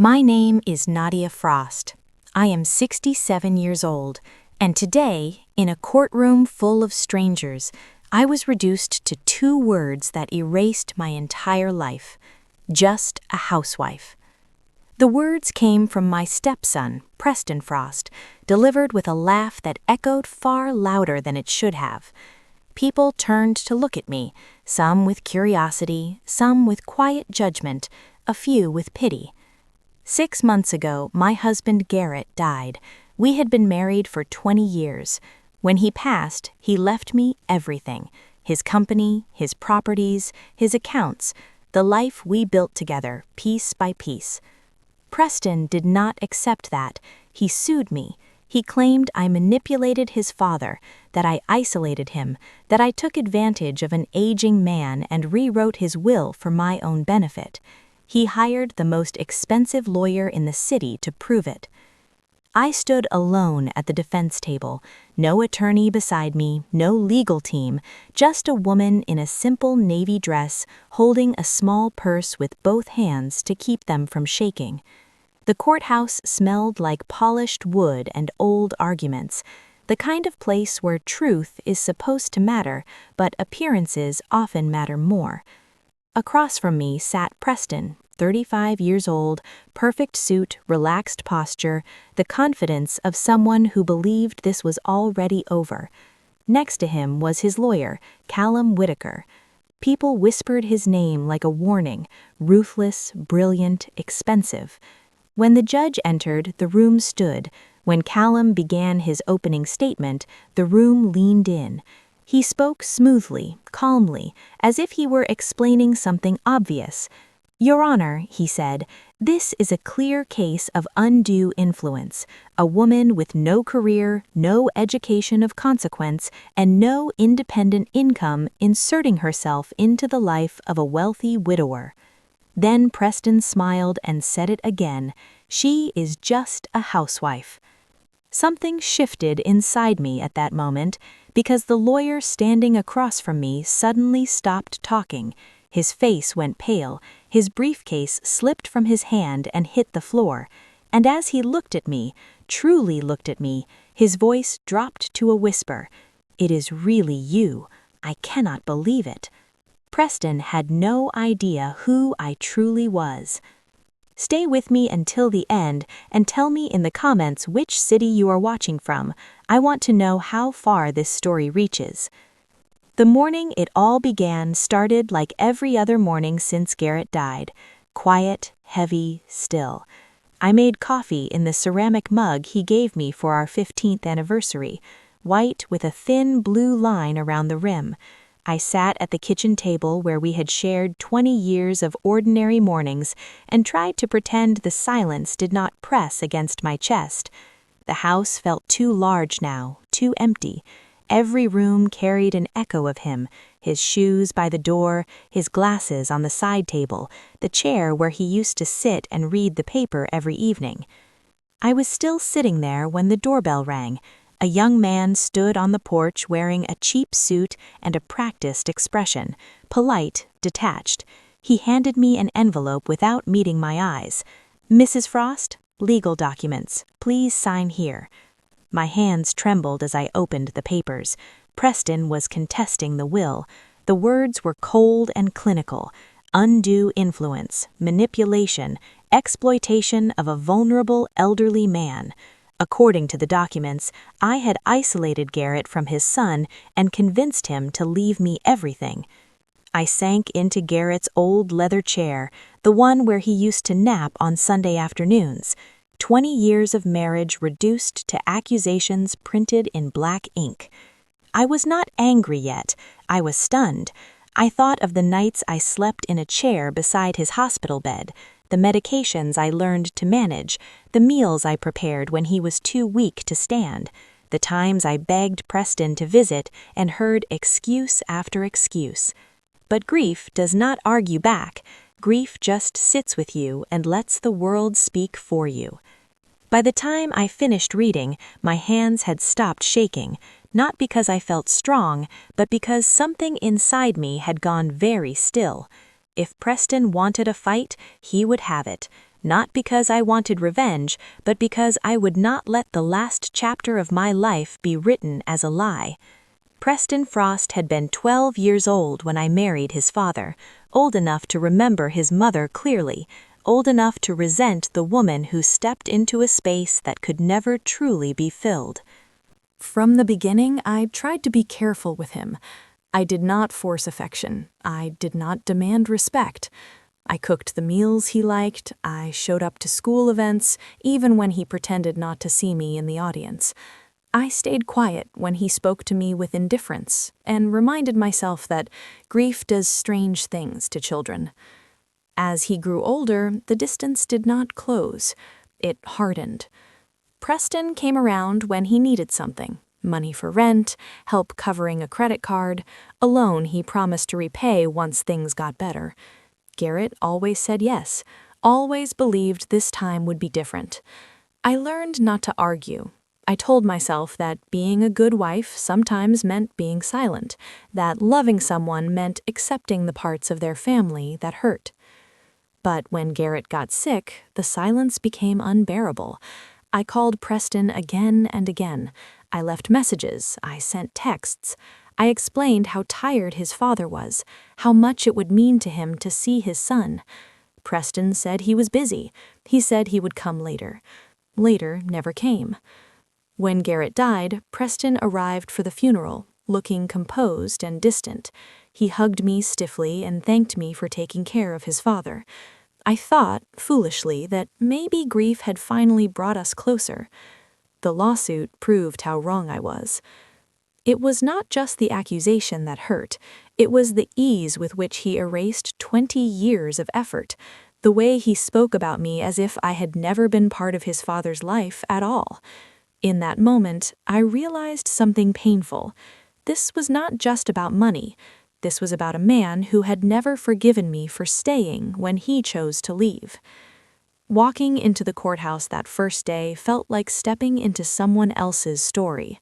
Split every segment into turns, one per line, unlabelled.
My name is Nadia Frost. I am 67 years old, and today, in a courtroom full of strangers, I was reduced to 2 words that erased my entire life: just a housewife. The words came from my stepson, Preston Frost, delivered with a laugh that echoed far louder than it should have. People turned to look at me, some with curiosity, some with quiet judgment, a few with pity. 6 months ago, my husband Garrett died. We had been married for 20 years. When he passed, he left me everything: his company, his properties, his accounts, the life we built together, piece by piece. Preston did not accept that. He sued me. He claimed I manipulated his father, that I isolated him, that I took advantage of an aging man and rewrote his will for my own benefit. He hired the most expensive lawyer in the city to prove it. I stood alone at the defense table, no attorney beside me, no legal team, just a woman in a simple navy dress holding a small purse with both hands to keep them from shaking. The courthouse smelled like polished wood and old arguments, the kind of place where truth is supposed to matter, but appearances often matter more. Across from me sat Preston, 35 years old, perfect suit, relaxed posture, the confidence of someone who believed this was already over. Next to him was his lawyer, Callum Whitaker. People whispered his name like a warning: ruthless, brilliant, expensive. When the judge entered, the room stood. When Callum began his opening statement, the room leaned in. He spoke smoothly, calmly, as if he were explaining something obvious. "Your Honor," he said, "this is a clear case of undue influence. A woman with no career, no education of consequence, and no independent income inserting herself into the life of a wealthy widower." Then Preston smiled and said it again: "She is just a housewife." Something shifted inside me at that moment, because the lawyer standing across from me suddenly stopped talking. His face went pale, his briefcase slipped from his hand and hit the floor, and as he looked at me, truly looked at me, his voice dropped to a whisper: "It is really you. I cannot believe it." Preston had no idea who I truly was. Stay with me until the end and tell me in the comments which city you are watching from. I want to know how far this story reaches. The morning it all began started like every other morning since Garrett died: quiet, heavy, still. I made coffee in the ceramic mug he gave me for our 15th anniversary, white with a thin blue line around the rim. I sat at the kitchen table where we had shared 20 years of ordinary mornings and tried to pretend the silence did not press against my chest. The house felt too large now, too empty. Every room carried an echo of him: his shoes by the door, his glasses on the side table, the chair where he used to sit and read the paper every evening. I was still sitting there when the doorbell rang. A young man stood on the porch wearing a cheap suit and a practiced expression, polite, detached. He handed me an envelope without meeting my eyes. "Mrs. Frost, legal documents. Please sign here." My hands trembled as I opened the papers. Preston was contesting the will. The words were cold and clinical: undue influence, manipulation, exploitation of a vulnerable elderly man. According to the documents, I had isolated Garrett from his son and convinced him to leave me everything. I sank into Garrett's old leather chair, the one where he used to nap on Sunday afternoons. 20 years of marriage reduced to accusations printed in black ink. I was not angry yet. I was stunned. I thought of the nights I slept in a chair beside his hospital bed, the medications I learned to manage, the meals I prepared when he was too weak to stand, the times I begged Preston to visit and heard excuse after excuse. But grief does not argue back. Grief just sits with you and lets the world speak for you. By the time I finished reading, my hands had stopped shaking, not because I felt strong, but because something inside me had gone very still. If Preston wanted a fight, he would have it. not because I wanted revenge, but because I would not let the last chapter of my life be written as a lie. Preston Frost had been 12 years old when I married his father, old enough to remember his mother clearly, old enough to resent the woman who stepped into a space that could never truly be filled.
From the beginning, I tried to be careful with him. I did not force affection. I did not demand respect. I cooked the meals he liked. I showed up to school events, even when he pretended not to see me in the audience. I stayed quiet when he spoke to me with indifference, and reminded myself that grief does strange things to children. As he grew older, the distance did not close. It hardened. Preston came around when he needed something: money for rent, help covering a credit card, a loan he promised to repay once things got better. Garrett always said yes, always believed this time would be different. I learned not to argue. I told myself that being a good wife sometimes meant being silent, that loving someone meant accepting the parts of their family that hurt. But when Garrett got sick, the silence became unbearable. I called Preston again and again. I left messages, I sent texts. I explained how tired his father was, how much it would mean to him to see his son. Preston said he was busy. He said he would come later. Later never came. When Garrett died, Preston arrived for the funeral, looking composed and distant. He hugged me stiffly and thanked me for taking care of his father. I thought, foolishly, that maybe grief had finally brought us closer. The lawsuit proved how wrong I was. It was not just the accusation that hurt. It was the ease with which he erased 20 years of effort, the way he spoke about me as if I had never been part of his father's life at all. In that moment, I realized something painful. This was not just about money. This was about a man who had never forgiven me for staying when he chose to leave. Walking into the courthouse that first day felt like stepping into someone else's story.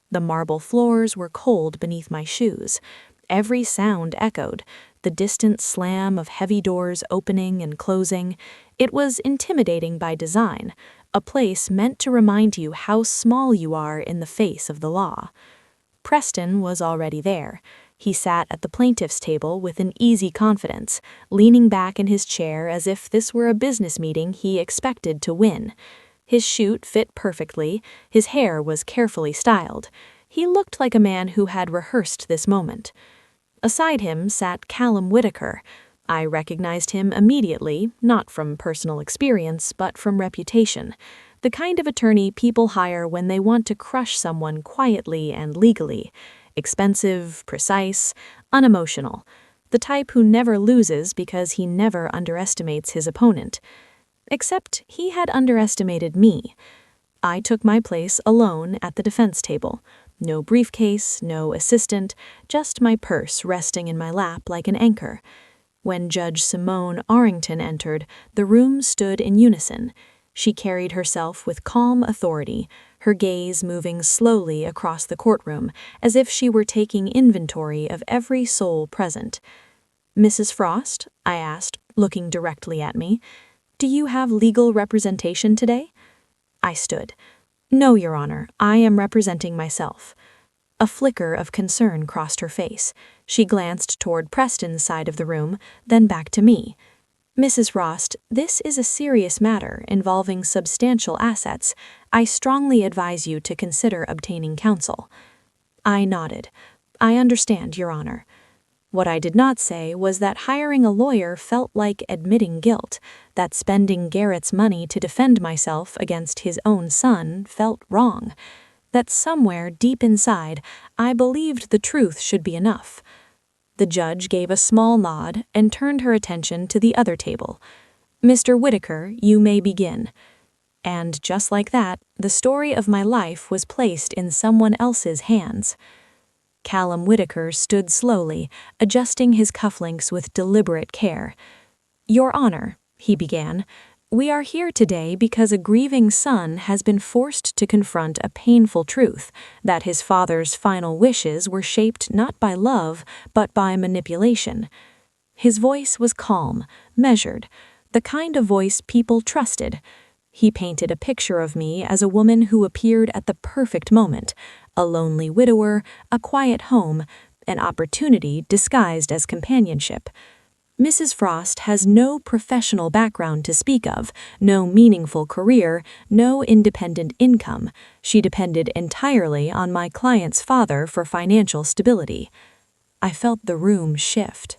The marble floors were cold beneath my shoes. Every sound echoed, the distant slam of heavy doors opening and closing. It was intimidating by design, a place meant to remind you how small you are in the face of the law. Preston was already there. He sat at the plaintiff's table with an easy confidence, leaning back in his chair as if this were a business meeting he expected to win. His suit fit perfectly, his hair was carefully styled. He looked like a man who had rehearsed this moment. Aside him sat Callum Whitaker. I recognized him immediately, not from personal experience, but from reputation. The kind of attorney people hire when they want to crush someone quietly and legally. Expensive, precise, unemotional. The type who never loses because he never underestimates his opponent. Except he had underestimated me. I took my place alone at the defense table. No briefcase, no assistant, just my purse resting in my lap like an anchor. When Judge Simone Arrington entered, the room stood in unison. She carried herself with calm authority, her gaze moving slowly across the courtroom, as if she were taking inventory of every soul present. "Mrs. Frost," I asked, looking directly at me, "do you have legal representation today?" I stood. "No, Your Honor, I am representing myself." A flicker of concern crossed her face. She glanced toward Preston's side of the room, then back to me. "Mrs. Frost, this is a serious matter involving substantial assets. I strongly advise you to consider obtaining counsel." I nodded. "I understand, Your Honor." What I did not say was that hiring a lawyer felt like admitting guilt, that spending Garrett's money to defend myself against his own son felt wrong, that somewhere deep inside I believed the truth should be enough. The judge gave a small nod and turned her attention to the other table. "Mr. Whitaker, you may begin." And just like that, the story of my life was placed in someone else's hands. Callum Whitaker stood slowly, adjusting his cufflinks with deliberate care. "Your Honor," he began, "we are here today because a grieving son has been forced to confront a painful truth, that his father's final wishes were shaped not by love, but by manipulation." His voice was calm, measured. the kind of voice people trusted. He painted a picture of me as a woman who appeared at the perfect moment, a lonely widower, a quiet home, an opportunity disguised as companionship. Mrs. Frost has no professional background to speak of, no meaningful career, no independent income. She depended entirely on my client's father for financial stability. I felt the room shift.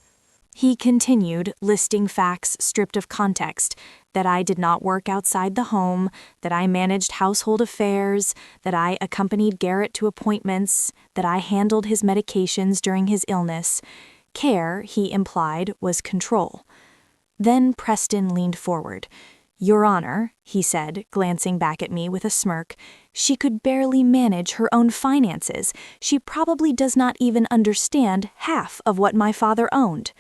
He continued, listing facts stripped of context, that I did not work outside the home, that I managed household affairs, that I accompanied Garrett to appointments, that I handled his medications during his illness. Care, he implied, was control. Then Preston leaned forward. "Your Honor," he said, glancing back at me with a smirk, "she could barely manage her own finances. She probably does not even understand half of what my father owned."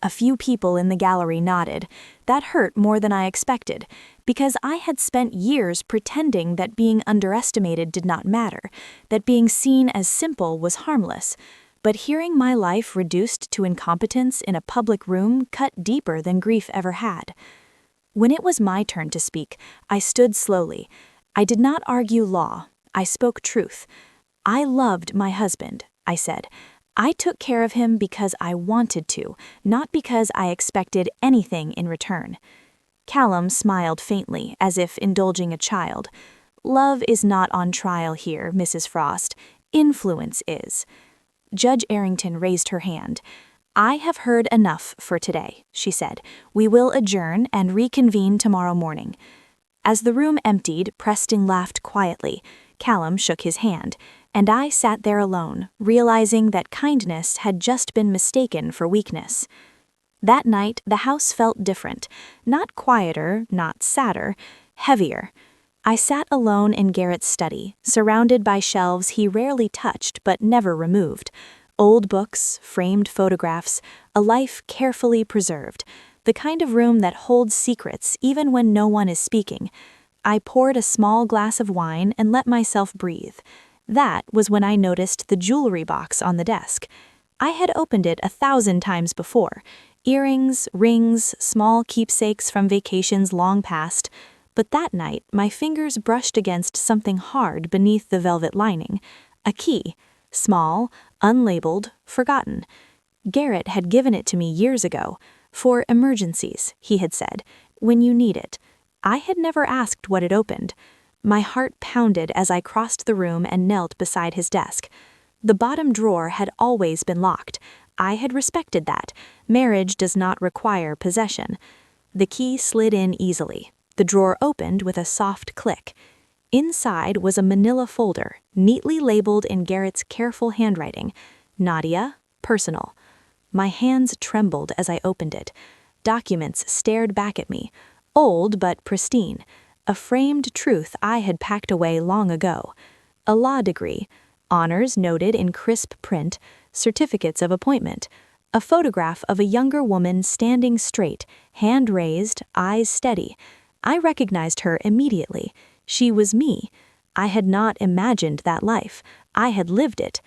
A few people in the gallery nodded. That hurt more than I expected, because I had spent years pretending that being underestimated did not matter, that being seen as simple was harmless. But hearing my life reduced to incompetence in a public room cut deeper than grief ever had. When it was my turn to speak, I stood slowly. I did not argue law. I spoke truth. "I loved my husband," I said. "I took care of him because I wanted to, not because I expected anything in return." Callum smiled faintly, as if indulging a child. "Love is not on trial here, Mrs. Frost. Influence is." Judge Arrington raised her hand. "I have heard enough for today," she said. "We will adjourn and reconvene tomorrow morning." As the room emptied, Preston laughed quietly. Callum shook his hand, and I sat there alone, realizing that kindness had just been mistaken for weakness. That night, the house felt different. Not quieter, not sadder, heavier. I sat alone in Garrett's study, surrounded by shelves he rarely touched but never removed. Old books, framed photographs, a life carefully preserved. The kind of room that holds secrets even when no one is speaking. I poured a small glass of wine and let myself breathe. That was when I noticed the jewelry box on the desk. I had opened it 1,000 times before. Earrings, rings, small keepsakes from vacations long past. But that night, my fingers brushed against something hard beneath the velvet lining. A key. Small, unlabeled, forgotten. Garrett had given it to me years ago. "For emergencies," he had said, "when you need it." I had never asked what it opened. My heart pounded as I crossed the room and knelt beside his desk. The bottom drawer had always been locked. I had respected that. Marriage does not require possession. The key slid in easily. The drawer opened with a soft click. Inside was a manila folder, neatly labeled in Garrett's careful handwriting. "Nadia, personal." My hands trembled as I opened it. Documents stared back at me. Old but pristine. A framed truth I had packed away long ago. A law degree. Honors noted in crisp print. Certificates of appointment. A photograph of a younger woman standing straight, hand raised, eyes steady. I recognized her immediately. She was me. I had not imagined that life. I had lived it.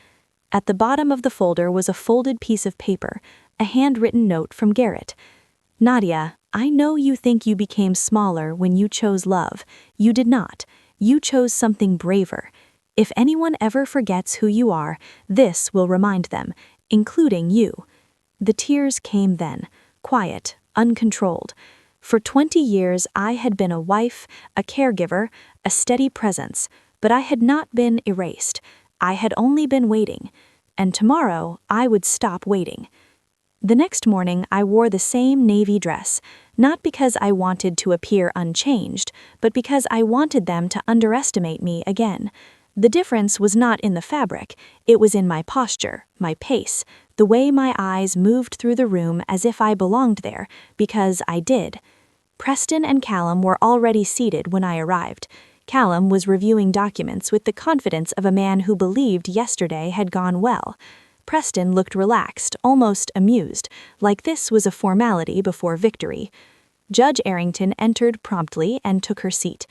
At the bottom of the folder was a folded piece of paper, a handwritten note from Garrett. "Nadia, I know you think you became smaller when you chose love. You did not. You chose something braver. If anyone ever forgets who you are, this will remind them, including you." The tears came then, quiet, uncontrolled. For 20 years, I had been a wife, a caregiver, a steady presence, but I had not been erased. I had only been waiting. And tomorrow, I would stop waiting. The next morning, I wore the same navy dress, not because I wanted to appear unchanged, but because I wanted them to underestimate me again. The difference was not in the fabric, it was in my posture, my pace, the way my eyes moved through the room as if I belonged there, because I did. Preston and Callum were already seated when I arrived. Callum was reviewing documents with the confidence of a man who believed yesterday had gone well. Preston looked relaxed, almost amused, like this was a formality before victory. Judge Arrington entered promptly and took her seat.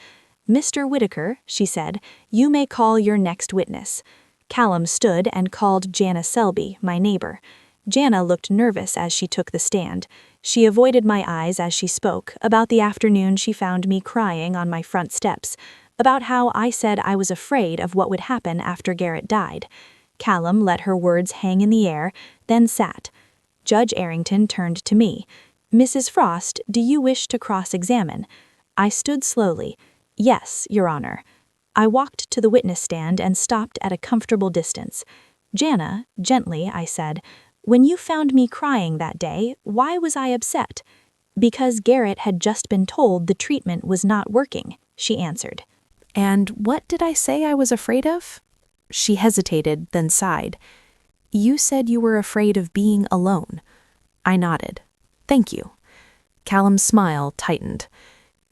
"Mr. Whitaker," she said, "you may call your next witness." Callum stood and called Jana Selby, my neighbor. Jana looked nervous as she took the stand.
She avoided my eyes as she spoke about the afternoon she found me crying on my front steps, about how I said I was afraid of what would happen after Garrett died. Callum let her words hang in the air, then sat. Judge Arrington turned to me. "Mrs. Frost, do you wish to cross-examine?" I stood slowly. "Yes, Your Honor." I walked to the witness stand and stopped at a comfortable distance. "Jana," gently I said, "when you found me crying that day, why was I upset?" "Because Garrett had just been told the treatment was not working," she answered.
"And what did I say I was afraid of?" She hesitated, then sighed. "You said you were afraid of being alone." I nodded. "Thank you." Callum's smile tightened.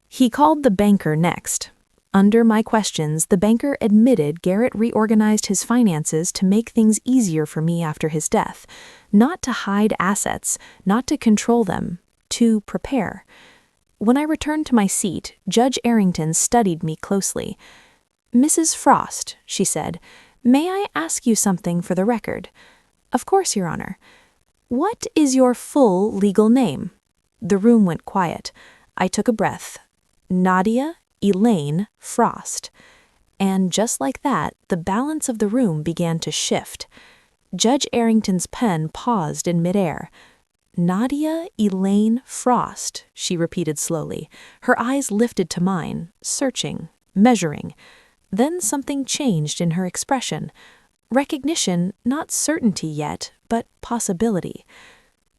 He called the banker next. Under my questions, the banker admitted Garrett reorganized his finances to make things easier for me after his death, not to hide assets, not to control them, to prepare. When I returned to my seat, Judge Arrington studied me closely. "Mrs. Frost," she said, "may I ask you something for the record?" "Of course, Your Honor." "What is your full legal name?" The room went quiet. I took a breath. "Nadia Elaine Frost." And just like that, the balance of the room began to shift. Judge Arrington's pen paused in midair. "Nadia Elaine Frost," she repeated slowly. Her eyes lifted to mine, searching, measuring. Then something changed in her expression. Recognition, not certainty yet, but possibility.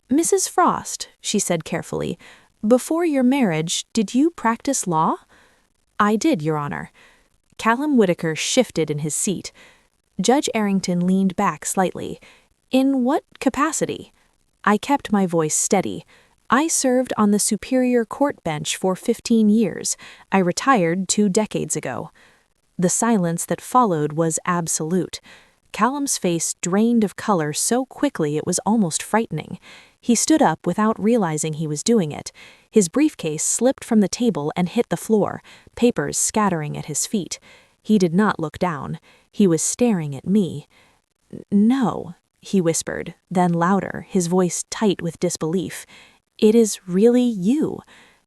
"Mrs. Frost," she said carefully, "before your marriage, did you practice law?" "I did, Your Honor." Callum Whitaker shifted in his seat. Judge Arrington leaned back slightly. "In what capacity?" I kept my voice steady. "I served on the Superior Court bench for 15 years. I retired 2 decades ago." The silence that followed was absolute. Callum's face drained of color so quickly it was almost frightening. He stood up without realizing he was doing it. His briefcase slipped from the table and hit the floor, papers scattering at his feet. He did not look down. He was staring at me. "No," he whispered, then louder, his voice tight with disbelief. "It is really you."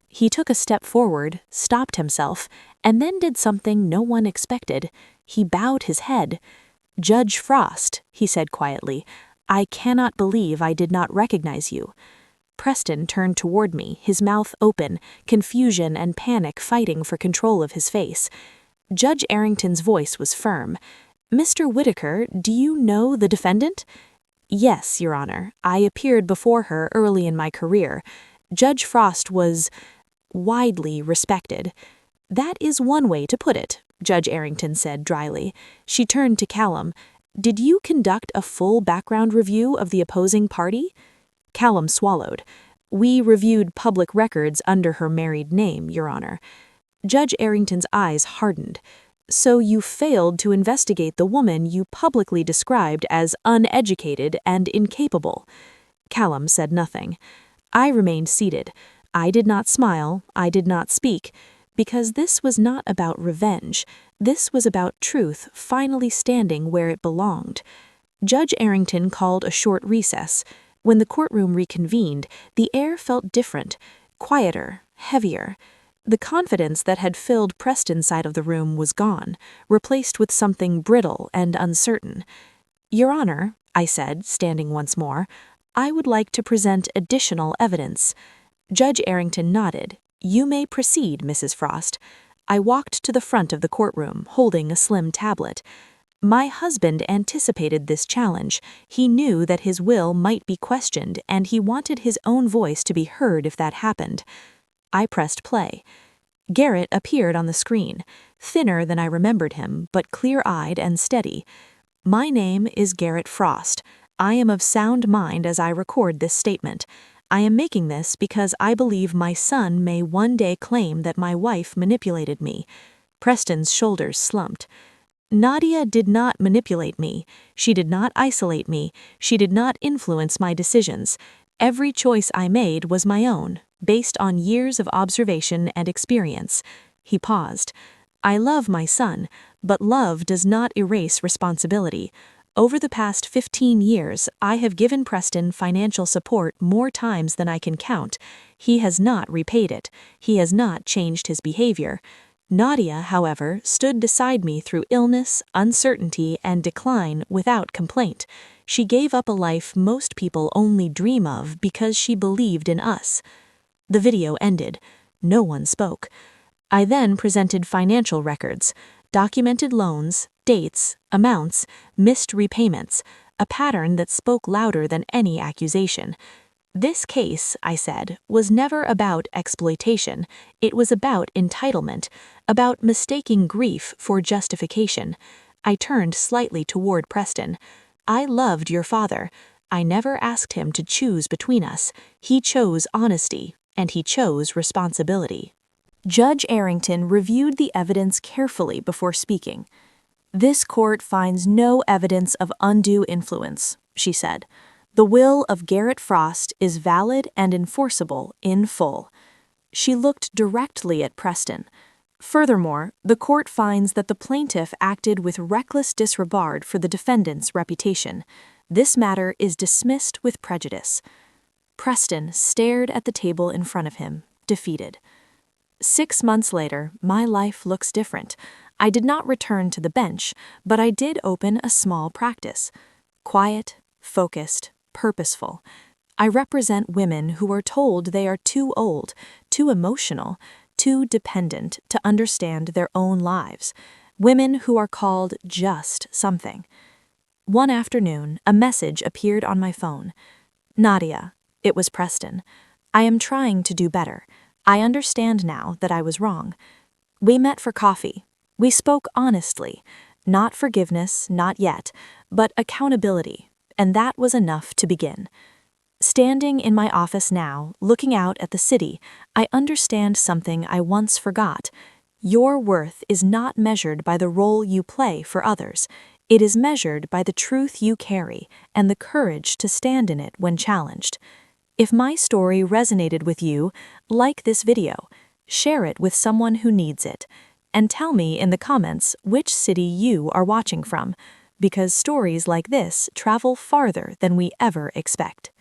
He took a step forward, stopped himself, and then did something no one expected. He bowed his head. "Judge Frost," he said quietly, "I cannot believe I did not recognize you." Preston turned toward me, his mouth open, confusion and panic fighting for control of his face. Judge Arrington's voice was firm. "Mr. Whitaker, do you know the defendant?" "Yes, Your Honor. I appeared before her early in my career. Judge Frost was widely respected." "That is one way to put it," Judge Arrington said dryly. She turned to Callum. "Did you conduct a full background review of the opposing party?" Callum swallowed. "We reviewed public records under her married name, Your Honor." Judge Arrington's eyes hardened. "So you failed to investigate the woman you publicly described as uneducated and incapable." Callum said nothing. I remained seated. I did not smile, I did not speak, because this was not about revenge. This was about truth finally standing where it belonged. Judge Arrington called a short recess. When the courtroom reconvened, the air felt different, quieter, heavier. The confidence that had filled Preston's side of the room was gone, replaced with something brittle and uncertain. "Your Honor," I said, standing once more, "I would like to present additional evidence." Judge Arrington nodded. "You may proceed, Mrs. Frost." I walked to the front of the courtroom, holding a slim tablet. My husband anticipated this challenge. He knew that his will might be questioned, and he wanted his own voice to be heard if that happened. I pressed play. Garrett appeared on the screen, thinner than I remembered him, but clear-eyed and steady. "My name is Garrett Frost. I am of sound mind as I record this statement. I am making this because I believe my son may one day claim that my wife manipulated me." Preston's shoulders slumped. "Nadia did not manipulate me. She did not isolate me. She did not influence my decisions. Every choice I made was my own, based on years of observation and experience." He paused. "I love my son, but love does not erase responsibility.
Over the past 15 years, I have given Preston financial support more times than I can count. He has not repaid it. He has not changed his behavior. Nadia, however, stood beside me through illness, uncertainty, and decline without complaint. She gave up a life most people only dream of because she believed in us. The video ended. No one spoke. I then presented financial records, documented loans, dates, amounts, missed repayments, a pattern that spoke louder than any accusation. This case, I said, was never about exploitation. It was about entitlement, about mistaking grief for justification. I turned slightly toward Preston. I loved your father. I never asked him to choose between us. He chose honesty, and he chose responsibility. Judge Arrington reviewed the evidence carefully before speaking. "This court finds no evidence of undue influence," she said. "The will of Garrett Frost is valid and enforceable in full." She looked directly at Preston. Furthermore, the court finds that the plaintiff acted with reckless disregard for the defendant's reputation. This matter is dismissed with prejudice. Preston stared at the table in front of him, defeated. 6 months later, my life looks different. I did not return to the bench, but I did open a small practice. Quiet, focused, purposeful. I represent women who are told they are too old, too emotional, too dependent to understand their own lives. Women who are called just something. One afternoon, a message appeared on my phone. "Nadia," it was Preston, "I am trying to do better. I understand now that I was wrong." We met for coffee. We spoke honestly. Not forgiveness, not yet, but accountability, and that was enough to begin. Standing in my office now, looking out at the city, I understand something I once forgot. Your worth is not measured by the role you play for others. It is measured by the truth you carry and the courage to stand in it when challenged. If my story resonated with you, like this video, share it with someone who needs it, and tell me in the comments which city you are watching from, because stories like this travel farther than we ever expect.